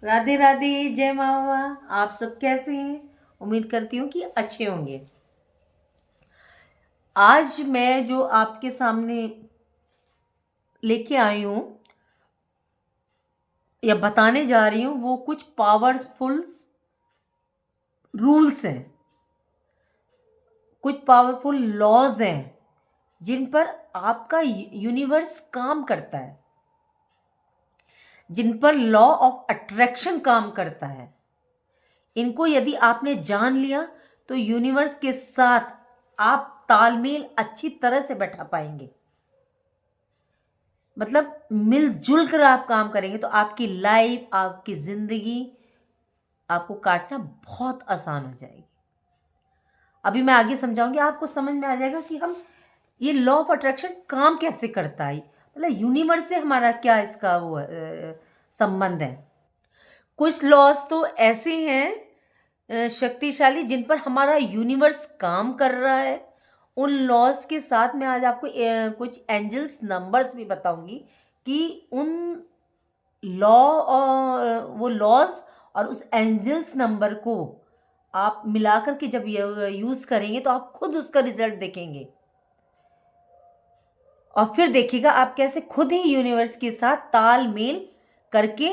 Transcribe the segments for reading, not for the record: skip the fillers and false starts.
राधे राधे, जय मामा। आप सब कैसे हैं? उम्मीद करती हूँ कि अच्छे होंगे। आज मैं जो आपके सामने लेके आई हूँ या बताने जा रही हूँ वो कुछ पावरफुल रूल्स हैं, कुछ पावरफुल लॉज हैं जिन पर आपका यूनिवर्स काम करता है, जिन पर लॉ ऑफ अट्रैक्शन काम करता है। इनको यदि आपने जान लिया तो यूनिवर्स के साथ आप तालमेल अच्छी तरह से बैठा पाएंगे। मतलब मिलजुल कर आप काम करेंगे तो आपकी लाइफ, आपकी जिंदगी आपको काटना बहुत आसान हो जाएगी। अभी मैं आगे समझाऊंगी, आपको समझ में आ जाएगा कि हम ये लॉ ऑफ अट्रैक्शन काम कैसे करता है। मतलब यूनिवर्स से हमारा क्या इसका वो संबंध है। कुछ लॉज तो ऐसे हैं शक्तिशाली जिन पर हमारा यूनिवर्स काम कर रहा है। उन लॉज के साथ मैं आज आपको कुछ एंजल्स नंबर्स भी बताऊंगी कि उन लॉ और वो लॉज और उस एंजल्स नंबर को आप मिलाकर के जब यूज करेंगे तो आप खुद उसका रिजल्ट देखेंगे और फिर देखिएगा आप कैसे खुद ही यूनिवर्स के साथ तालमेल करके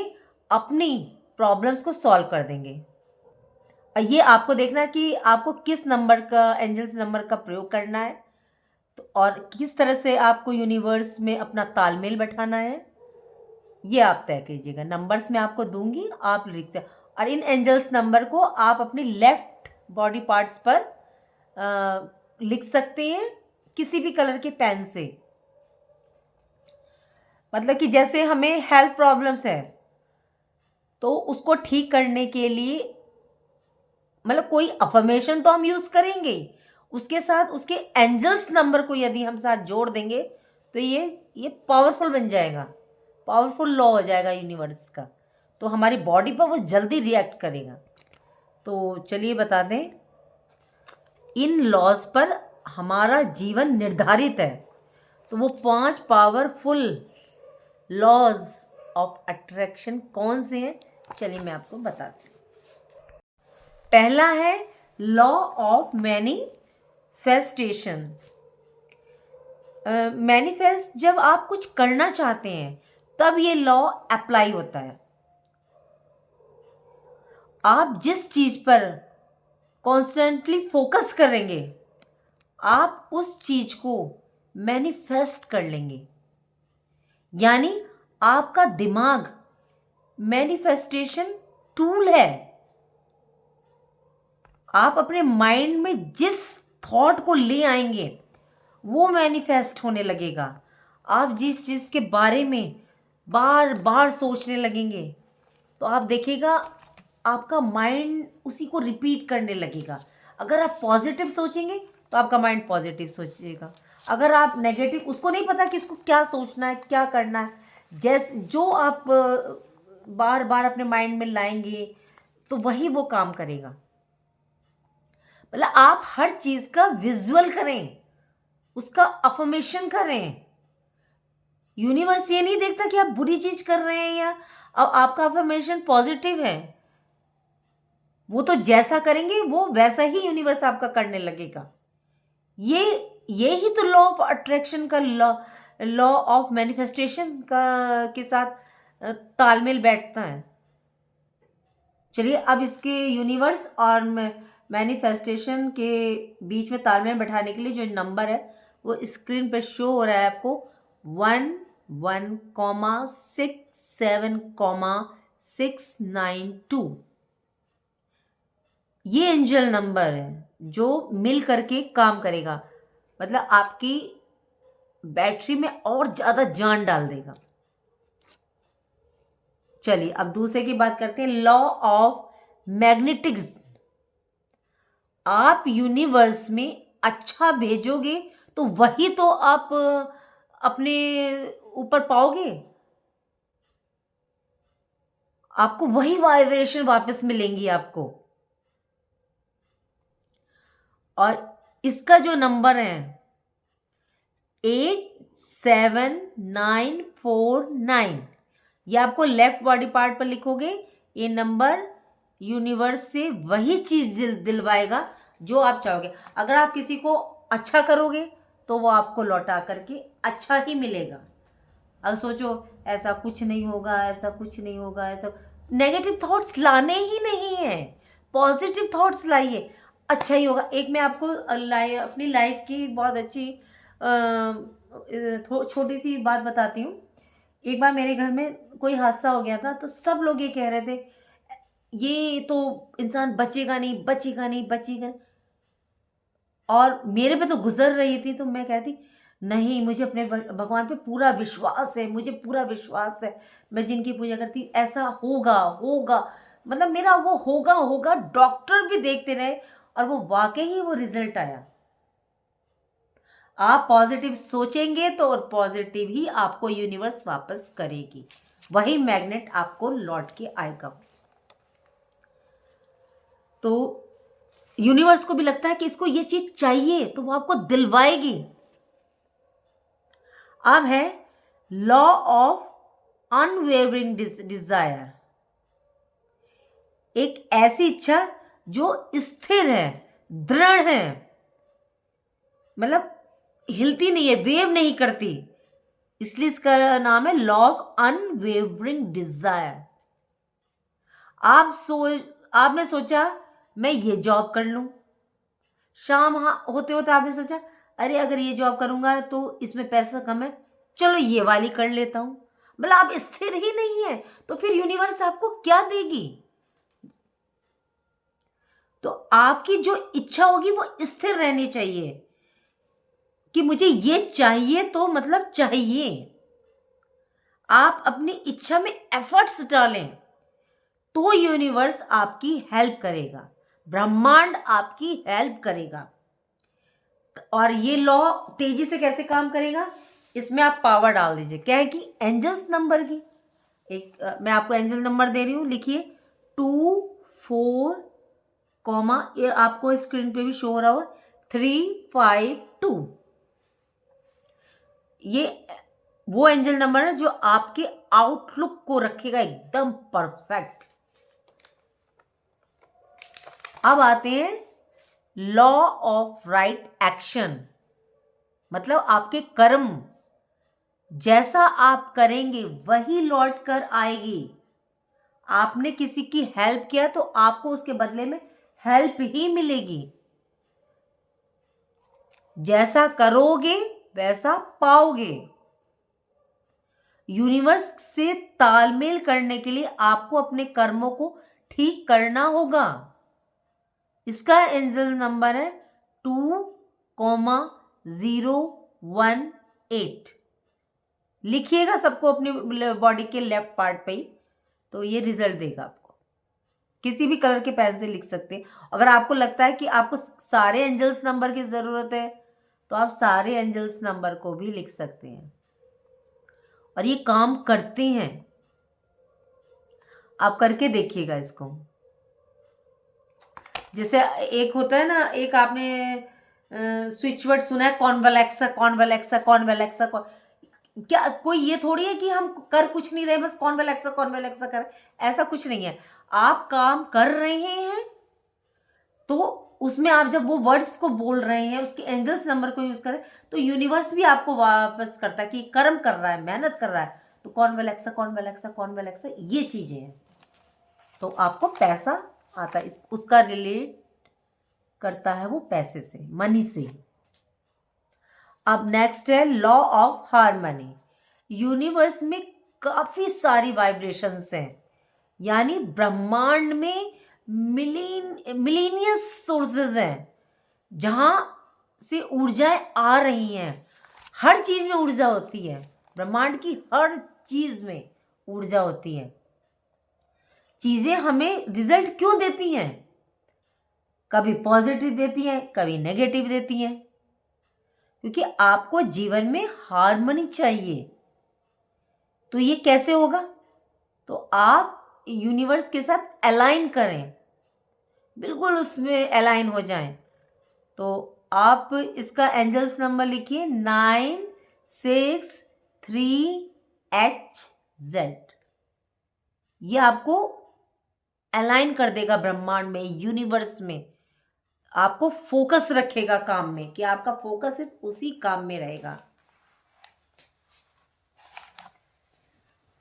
अपनी प्रॉब्लम्स को सॉल्व कर देंगे। ये आपको देखना है कि आपको किस नंबर का, एंजल्स नंबर का प्रयोग करना है तो और किस तरह से आपको यूनिवर्स में अपना तालमेल बैठाना है, ये आप तय कीजिएगा। नंबर्स मैं आपको दूंगी, आप लिख सकते। और इन एंजल्स नंबर को आप अपनी लेफ्ट बॉडी पार्ट्स पर लिख सकते हैं किसी भी कलर के पेन से। मतलब कि जैसे हमें हेल्थ प्रॉब्लम्स है तो उसको ठीक करने के लिए मतलब कोई अफर्मेशन तो हम यूज करेंगे, उसके साथ उसके एंजल्स नंबर को यदि हम साथ जोड़ देंगे तो ये पावरफुल बन जाएगा, पावरफुल लॉ हो जाएगा यूनिवर्स का। तो हमारी बॉडी पर वो जल्दी रिएक्ट करेगा। तो चलिए बता दें, इन लॉज पर हमारा जीवन निर्धारित है। तो वो 5 पावरफुल लॉज ऑफ अट्रैक्शन कौन से हैं, चलिए मैं आपको बताती हूँ। पहला है लॉ ऑफ मैनिफेस्टेशन। मैनिफेस्ट जब आप कुछ करना चाहते हैं तब ये लॉ अप्लाई होता है। आप जिस चीज पर कॉन्स्टेंटली फोकस करेंगे आप उस चीज को मैनिफेस्ट कर लेंगे। यानी आपका दिमाग मैनिफेस्टेशन टूल है। आप अपने माइंड में जिस थॉट को ले आएंगे वो मैनिफेस्ट होने लगेगा। आप जिस चीज़ के बारे में बार बार सोचने लगेंगे तो आप देखिएगा आपका माइंड उसी को रिपीट करने लगेगा। अगर आप पॉजिटिव सोचेंगे तो आपका माइंड पॉजिटिव सोचेगा। अगर आप नेगेटिव, उसको नहीं पता कि इसको क्या सोचना है, क्या करना है, जैसे जो आप बार बार अपने माइंड में लाएंगे तो वही वो काम करेगा। मतलब आप हर चीज का विजुअल करें, उसका अफर्मेशन करें। यूनिवर्स ये नहीं देखता कि आप बुरी चीज कर रहे हैं या आपका अफर्मेशन पॉजिटिव है। वो तो जैसा करेंगे वो वैसा ही यूनिवर्स आपका करने लगेगा। ये ही तो लॉ ऑफ अट्रैक्शन का लॉ ऑफ मैनिफेस्टेशन का के साथ तालमेल बैठता है। चलिए अब इसके यूनिवर्स और मैनिफेस्टेशन के बीच में तालमेल बैठाने के लिए जो नंबर है वो स्क्रीन पर शो हो रहा है आपको 11,67,692। ये एंजल नंबर है जो मिल करके काम करेगा। मतलब आपकी बैटरी में और ज्यादा जान डाल देगा। चलिए अब दूसरे की बात करते हैं, लॉ ऑफ मैग्नेटिज्म। आप यूनिवर्स में अच्छा भेजोगे तो वही तो आप अपने ऊपर पाओगे। आपको वही वाइब्रेशन वापस मिलेंगी आपको। और इसका जो नंबर है 87949, ये आपको लेफ्ट बॉडी पार्ट पर लिखोगे ये नंबर यूनिवर्स से वही चीज़ दिलवाएगा जो आप चाहोगे। अगर आप किसी को अच्छा करोगे तो वो आपको लौटा करके अच्छा ही मिलेगा। अगर सोचो ऐसा कुछ नहीं होगा, ऐसा कुछ नहीं होगा, ऐसा नेगेटिव थॉट्स लाने ही नहीं है, पॉजिटिव थॉट्स लाइए, अच्छा ही होगा। एक मैं आपको अपनी लाइफ की बहुत अच्छी छोटी सी बात बताती हूँ। एक बार मेरे घर में कोई हादसा हो गया था, तो सब लोग ये कह रहे थे ये तो इंसान बचेगा नहीं, बचेगा नहीं, बचेगा नहीं। और मेरे पे तो गुजर रही थी, तो मैं कहती नहीं, मुझे अपने भगवान पे पूरा विश्वास है, मुझे पूरा विश्वास है, मैं जिनकी पूजा करती ऐसा होगा होगा। मतलब मेरा वो होगा होगा, डॉक्टर भी देखते रहे और वो वाकई ही वो रिजल्ट आया। आप पॉजिटिव सोचेंगे तो और पॉजिटिव ही आपको यूनिवर्स वापस करेगी, वही मैग्नेट आपको लौट के आएगा। तो यूनिवर्स को भी लगता है कि इसको ये चीज चाहिए, तो वो आपको दिलवाएगी। अब है लॉ ऑफ अनवेवरिंग डिजायर, एक ऐसी इच्छा जो स्थिर है, दृढ़ है, मतलब हिलती नहीं है, वेव नहीं करती, इसलिए इसका नाम है लॉ ऑफ अनवेवरिंग डिजायर। आपने सोचा मैं ये जॉब कर लूं, शाम होते होते आपने सोचा अरे अगर ये जॉब करूंगा तो इसमें पैसा कम है, चलो ये वाली कर लेता हूं। मतलब आप स्थिर ही नहीं है, तो फिर यूनिवर्स आपको क्या देगी? तो आपकी जो इच्छा होगी वो स्थिर रहनी चाहिए कि मुझे ये चाहिए, तो मतलब चाहिए। आप अपनी इच्छा में एफर्ट्स डालें तो यूनिवर्स आपकी हेल्प करेगा, ब्रह्मांड आपकी हेल्प करेगा। और ये लॉ तेजी से कैसे काम करेगा, इसमें आप पावर डाल दीजिए। क्या है कि एंजल्स नंबर की एक मैं आपको एंजल नंबर दे रही हूं, लिखिए 24, ये आपको स्क्रीन पे भी शो हो रहा होगा 352। ये वो एंजल नंबर है जो आपके आउटलुक को रखेगा एकदम परफेक्ट। अब आते हैं लॉ ऑफ राइट एक्शन, मतलब आपके कर्म जैसा आप करेंगे वही लौट कर आएगी। आपने किसी की हेल्प किया तो आपको उसके बदले में हेल्प ही मिलेगी। जैसा करोगे वैसा पाओगे। यूनिवर्स से तालमेल करने के लिए आपको अपने कर्मों को ठीक करना होगा। इसका एंजल नंबर है 2,018। लिखिएगा सबको अपनी बॉडी के लेफ्ट पार्ट पे ही, तो ये रिजल्ट देगा आपको। किसी भी कलर के पेन से लिख सकते हैं। अगर आपको लगता है कि आपको सारे एंजल्स नंबर की जरूरत है तो आप सारे एंजल्स नंबर को भी लिख सकते हैं, और ये काम करते हैं। आप करके देखिएगा इसको। जैसे एक होता है ना, एक आपने स्विच वर्ड सुना है, कॉन्वलेक्सा कॉन्वलेक्सा कॉन्वलेक्सा। क्या कोई ये थोड़ी है कि हम कर कुछ नहीं रहे, बस कॉन्वलेक्सा कॉन्वलेक्सा कर, ऐसा कुछ नहीं है। आप काम कर रहे हैं तो उसमें आप जब वो वर्ड्स को बोल रहे हैं, उसके एंजल्स नंबर को यूज करें, तो यूनिवर्स भी आपको वापस करता है कि कर्म कर रहा है, मेहनत कर रहा है। तो कॉन्वलेक्सा कॉन्वलेक्सा कॉन्वलेक्सा ये चीजें हैं, तो आपको पैसा आता है। उसका रिलेट करता है वो पैसे से, मनी से। अब नेक्स्ट है लॉ ऑफ हार्मनी। यूनिवर्स में काफी सारी वाइब्रेशंस हैं, यानी ब्रह्मांड में मिलीनियस सोर्सेज हैं जहां से ऊर्जाएं आ रही हैं। हर चीज में ऊर्जा होती है, ब्रह्मांड की हर चीज में ऊर्जा होती है। चीजें हमें रिजल्ट क्यों देती हैं? कभी पॉजिटिव देती हैं, कभी नेगेटिव देती हैं, क्योंकि आपको जीवन में हार्मनी चाहिए। तो ये कैसे होगा? तो आप यूनिवर्स के साथ अलाइन करें, बिल्कुल उसमें अलाइन हो जाएं। तो आप इसका एंजल्स नंबर लिखिए 963HZ। ये आपको अलाइन कर देगा ब्रह्मांड में, यूनिवर्स में। आपको फोकस रखेगा काम में, कि आपका फोकस सिर्फ उसी काम में रहेगा।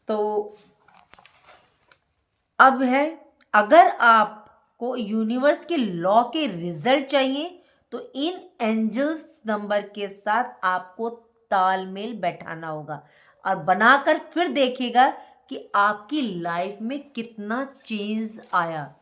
तो अब है, अगर आपको यूनिवर्स के लॉ के रिजल्ट चाहिए तो इन एंजल्स नंबर के साथ आपको तालमेल बैठाना होगा और बनाकर फिर देखिएगा कि आपकी लाइफ में कितना चेंज आया।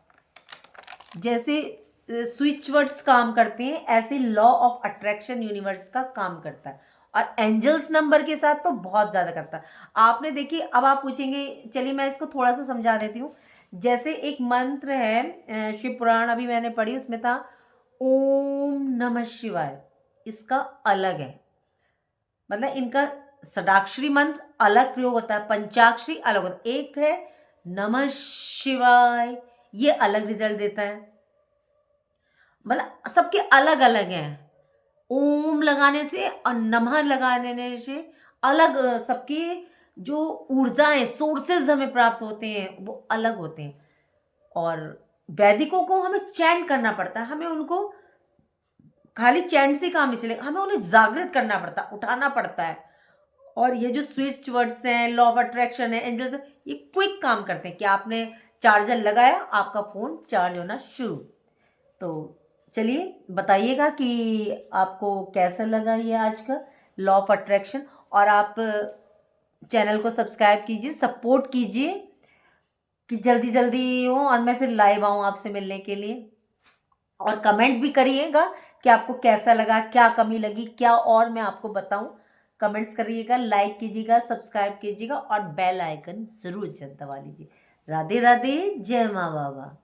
जैसे स्विच वर्ड्स काम करते हैं, ऐसे लॉ ऑफ अट्रैक्शन यूनिवर्स का काम करता है, और एंजल्स नंबर के साथ तो बहुत ज़्यादा करता है। आपने देखिए, अब आप पूछेंगे, चलिए मैं इसको थोड़ा सा समझा देती हूँ। जैसे एक मंत्र है, शिव पुराण अभी मैंने पढ़ी, उसमें था ओम नमः शिवाय। इसका अलग है, मतलब इनका षडाक्षरी मंत्र अलग प्रयोग होता है, पंचाक्षरी अलग होता है। एक है नमः शिवाय, ये अलग रिजल्ट देता है, मतलब सबके अलग अलग हैं। ओम लगाने से और नमः लगाने से अलग, सबके जो ऊर्जाएं, सोर्सेज हमें प्राप्त होते हैं वो अलग होते हैं। और वैदिकों को हमें चैंट करना पड़ता है, हमें उनको खाली चैंट से काम नहीं चलेगा, हमें उन्हें जागृत करना पड़ता है, उठाना पड़ता है। और ये जो स्विच वर्ड्स हैं, लॉ ऑफ अट्रैक्शन है, एंजल्स, ये क्विक काम करते हैं कि आपने चार्जर लगाया, आपका फ़ोन चार्ज होना शुरू। तो चलिए बताइएगा कि आपको कैसा लगा ये आज का लॉ ऑफ अट्रैक्शन, और आप चैनल को सब्सक्राइब कीजिए, सपोर्ट कीजिए कि जल्दी जल्दी हो और मैं फिर लाइव आऊँ आपसे मिलने के लिए। और कमेंट भी करिएगा कि आपको कैसा लगा, क्या कमी लगी, क्या और मैं आपको बताऊं। कमेंट्स करिएगा, लाइक कीजिएगा, सब्सक्राइब कीजिएगा और बेल आइकन ज़रूर दबा लीजिए। राधे राधे, जय माँ बाबा।